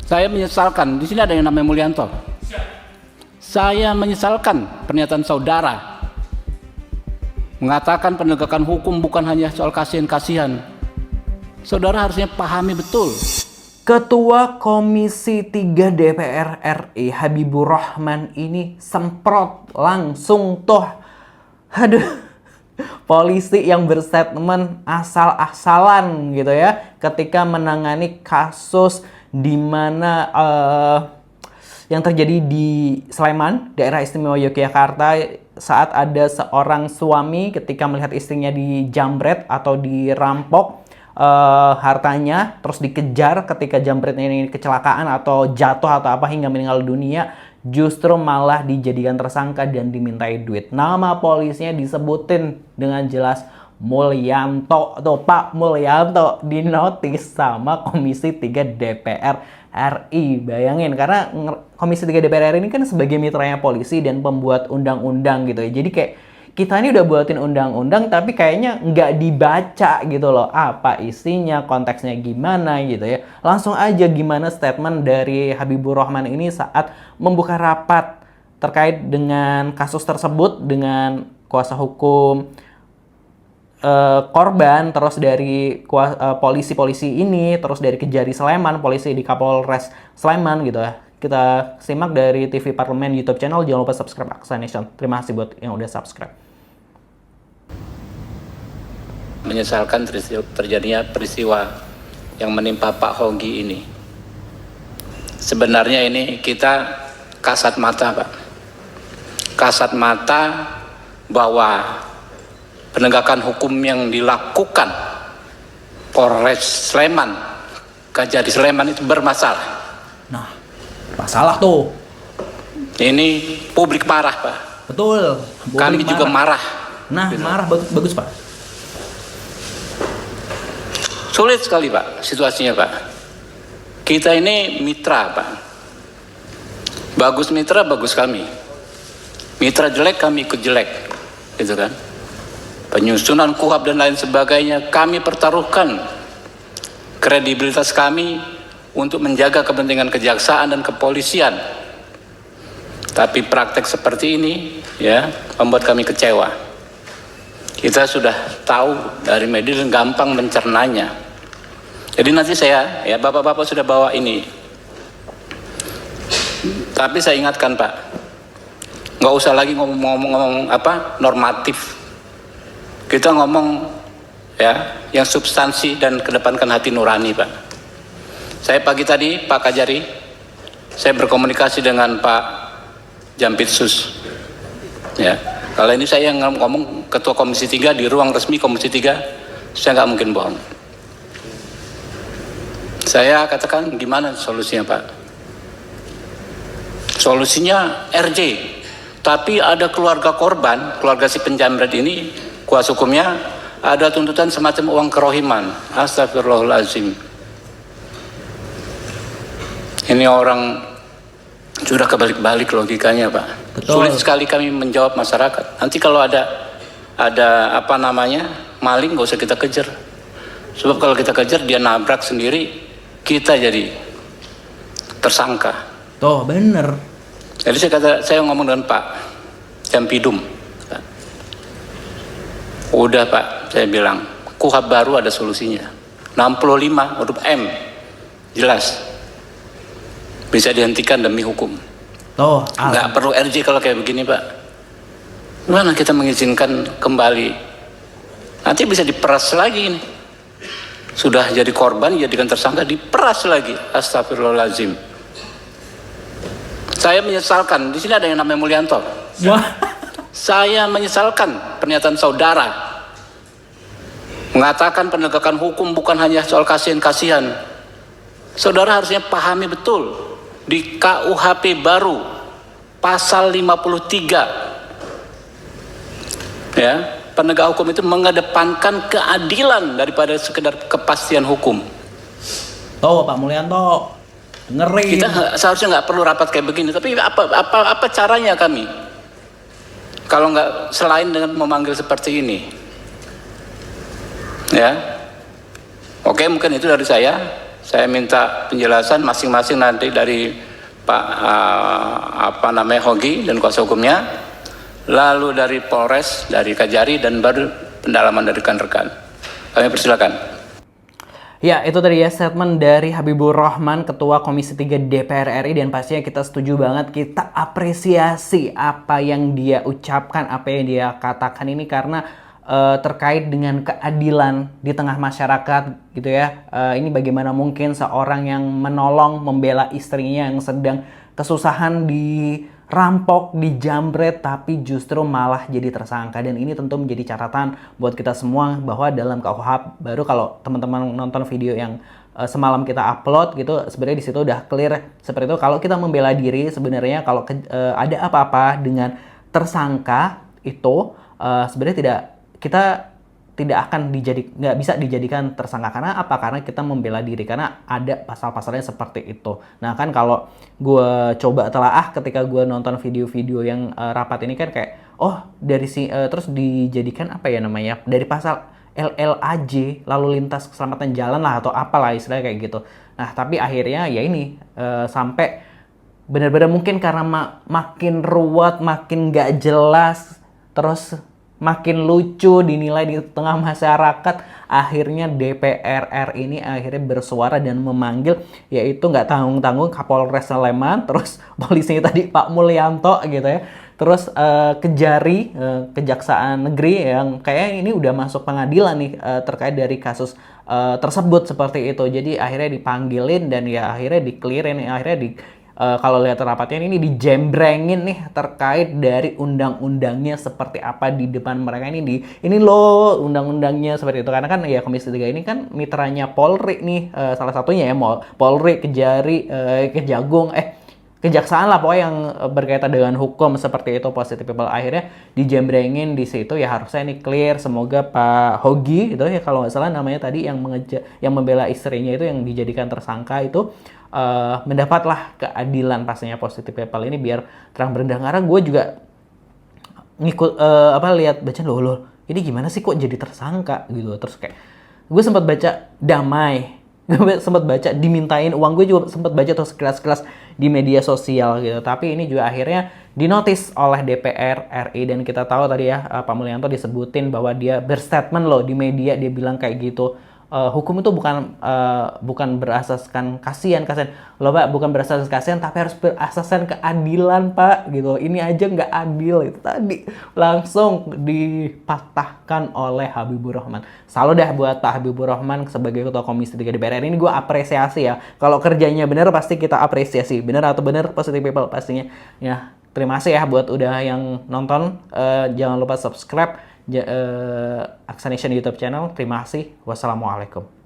Saya menyesalkan, di sini ada yang namanya Mulyanto. Saya menyesalkan pernyataan saudara mengatakan penegakan hukum bukan hanya soal kasihan-kasihan. Saudara harusnya pahami betul. Ketua Komisi 3 DPR RI Habibur Rahman ini semprot langsung tuh. Aduh. Polisi yang berstatemen asal-asalan gitu ya ketika menangani kasus di mana yang terjadi di Sleman, daerah istimewa Yogyakarta, saat ada seorang suami ketika melihat istrinya dijamret atau dirampok hartanya, terus dikejar ketika jambretnya ini kecelakaan atau jatuh atau apa hingga meninggal dunia, justru malah dijadikan tersangka dan dimintai duit. Nama polisnya disebutin dengan jelas Mulyanto. Tuh Pak Mulyanto dinotis sama Komisi 3 DPR RI. Bayangin, karena Komisi 3 DPR RI ini kan sebagai mitranya polisi dan pembuat undang-undang gitu ya. Jadi kayak kita ini udah buatin undang-undang tapi kayaknya nggak dibaca gitu loh. Apa isinya, konteksnya gimana gitu ya. Langsung aja gimana statement dari Habibur Rahman ini saat membuka rapat terkait dengan kasus tersebut dengan kuasa hukum korban, terus dari polisi-polisi ini, terus dari Kejari Sleman, polisi di Kapolres Sleman gitu ya. Kita simak dari TV Parlemen YouTube channel. Jangan lupa subscribe Aksa Nation. Terima kasih buat yang udah subscribe. Menyesalkan terjadinya peristiwa yang menimpa Pak Hongki ini. Sebenarnya ini kita kasat mata, Pak. Kasat mata bahwa penegakan hukum yang dilakukan Polres Sleman, Kejari Sleman itu bermasalah. Nah, masalah tuh. Ini publik marah, Pak. Betul. Kami juga marah. Nah, gitu. marah bagus, Pak. Sulit sekali, Pak, situasinya, Pak. Kita ini mitra, Pak. Bagus mitra, bagus kami. Mitra jelek, kami ikut jelek. Gitu kan. Penyusunan KUHP dan lain sebagainya, kami pertaruhkan kredibilitas kami untuk menjaga kepentingan kejaksaan dan kepolisian. Tapi praktek seperti ini ya membuat kami kecewa. Kita sudah tahu dari media dan gampang mencernanya. Jadi nanti saya ya bapak-bapak sudah bawa ini. Tapi saya ingatkan, Pak, nggak usah lagi ngomong apa normatif. Kita ngomong ya yang substansi dan kedepankan hati nurani, Pak. Saya pagi tadi Pak Kajari, saya berkomunikasi dengan Pak Jampitsus. Ya, kalau ini saya yang ngomong Ketua Komisi 3 di ruang resmi Komisi 3, saya nggak mungkin bohong. Saya katakan gimana solusinya, Pak? Solusinya RJ, tapi ada keluarga korban, keluarga si penjamret ini, kuasa hukumnya ada tuntutan semacam uang kerohiman. Astagfirullahaladzim. Ini orang sudah kebalik-balik logikanya, Pak. Betul. Sulit sekali kami menjawab masyarakat. Nanti kalau ada apa namanya maling, nggak usah kita kejar. Sebab kalau kita kejar dia nabrak sendiri, kita jadi tersangka. Tuh bener. Jadi saya ngomong dengan Pak Jampidum. Udah, Pak, saya bilang KUHP baru ada solusinya. 65 huruf M jelas bisa dihentikan demi hukum. Tuh, Nggak perlu RJ kalau kayak begini, Pak. Mana kita mengizinkan kembali? Nanti bisa diperas lagi ini. Sudah jadi korban, jadikan tersangka, diperas lagi. Astagfirullahaladzim. Saya menyesalkan, di sini ada yang namanya Mulyanto. wah, Saya menyesalkan pernyataan saudara mengatakan penegakan hukum bukan hanya soal kasihan-kasihan. Saudara harusnya pahami betul di KUHP baru pasal 53 ya, penegak hukum itu mengedepankan keadilan daripada sekedar kepastian hukum. tuh Pak Mulyanto, dengerin. Kita seharusnya nggak perlu rapat kayak begini, tapi apa caranya kami? Kalau nggak selain dengan memanggil seperti ini, ya, oke, mungkin itu dari saya. Saya minta penjelasan masing-masing nanti dari Pak Hogi dan kuasa hukumnya, lalu dari Polres, dari Kajari, dan baru pendalaman dari rekan-rekan. Kami persilakan. Ya, itu tadi ya statement dari Habibur Rahman, Ketua Komisi 3 DPR RI, dan pastinya kita setuju banget, kita apresiasi apa yang dia ucapkan, apa yang dia katakan ini karena terkait dengan keadilan di tengah masyarakat gitu ya. Ini bagaimana mungkin seorang yang menolong, membela istrinya yang sedang kesusahan dirampok, dijamret, tapi justru malah jadi tersangka. Dan ini tentu menjadi catatan buat kita semua bahwa dalam KUHP baru, kalau teman-teman nonton video yang semalam kita upload gitu, sebenarnya di situ udah clear seperti itu. Kalau kita membela diri, sebenarnya kalau ada apa-apa dengan tersangka itu sebenarnya kita tidak akan nggak bisa dijadikan tersangka. Karena apa? Karena kita membela diri, karena ada pasal-pasalnya seperti itu. Nah kan kalau gue coba telaah ketika gue nonton video-video yang rapat ini kan kayak, oh dari terus dijadikan apa ya namanya, dari pasal LLAJ, lalu lintas keselamatan jalan lah, atau apalah istilahnya kayak gitu. Nah tapi akhirnya ya ini sampai benar-benar mungkin karena makin ruwet, makin nggak jelas, terus makin lucu dinilai di tengah masyarakat, akhirnya DPR RI ini akhirnya bersuara dan memanggil, yaitu nggak tanggung-tanggung Kapolres Sleman, terus polisinya tadi Pak Mulyanto gitu ya, terus Kejari, Kejaksaan Negeri yang kayak ini udah masuk pengadilan nih terkait dari kasus tersebut seperti itu. Jadi akhirnya dipanggilin dan ya akhirnya di-clearin, akhirnya kalau lihat rapatnya ini dijembrengin nih terkait dari undang-undangnya seperti apa di depan mereka ini loh undang-undangnya seperti itu. Karena kan ya Komisi 3 ini kan mitranya Polri nih, salah satunya ya Polri, Kejari, Kejagung, Kejaksaan lah pokoknya yang berkaitan dengan hukum seperti itu, Positive People. Akhirnya dijembrengin di situ, ya harusnya ini clear. Semoga Pak Hogi itu ya kalau nggak salah namanya tadi, yang membela istrinya itu, yang dijadikan tersangka itu mendapatlah keadilan pastinya Positive People ini biar terang benderang. Karena gue juga ngikut lihat baca loh ini gimana sih kok jadi tersangka gitu. Terus kayak gue sempat baca damai, gue sempat baca dimintain uang, gue juga sempat baca tuh sekelas-kelas di media sosial gitu. Tapi ini juga akhirnya dinotis oleh DPR RI, dan kita tahu tadi ya Pak Mulyanto disebutin bahwa dia berstatement loh di media, dia bilang kayak gitu. Hukum itu bukan berasaskan kasihan loh Pak, bukan berasaskan kasihan, tapi harus berasaskan keadilan Pak gitu. Ini aja nggak adil, itu tadi langsung dipatahkan oleh Habibur Rahman. Selalu dah buat Pak Habibur Rahman sebagai Ketua Komisi 3 DPR ini, gue apresiasi ya. Kalau kerjanya bener pasti kita apresiasi, bener atau bener Positive People pastinya ya. Terima kasih ya buat udah yang nonton, jangan lupa subscribe Aksanation YouTube channel. Terima kasih. Wassalamualaikum.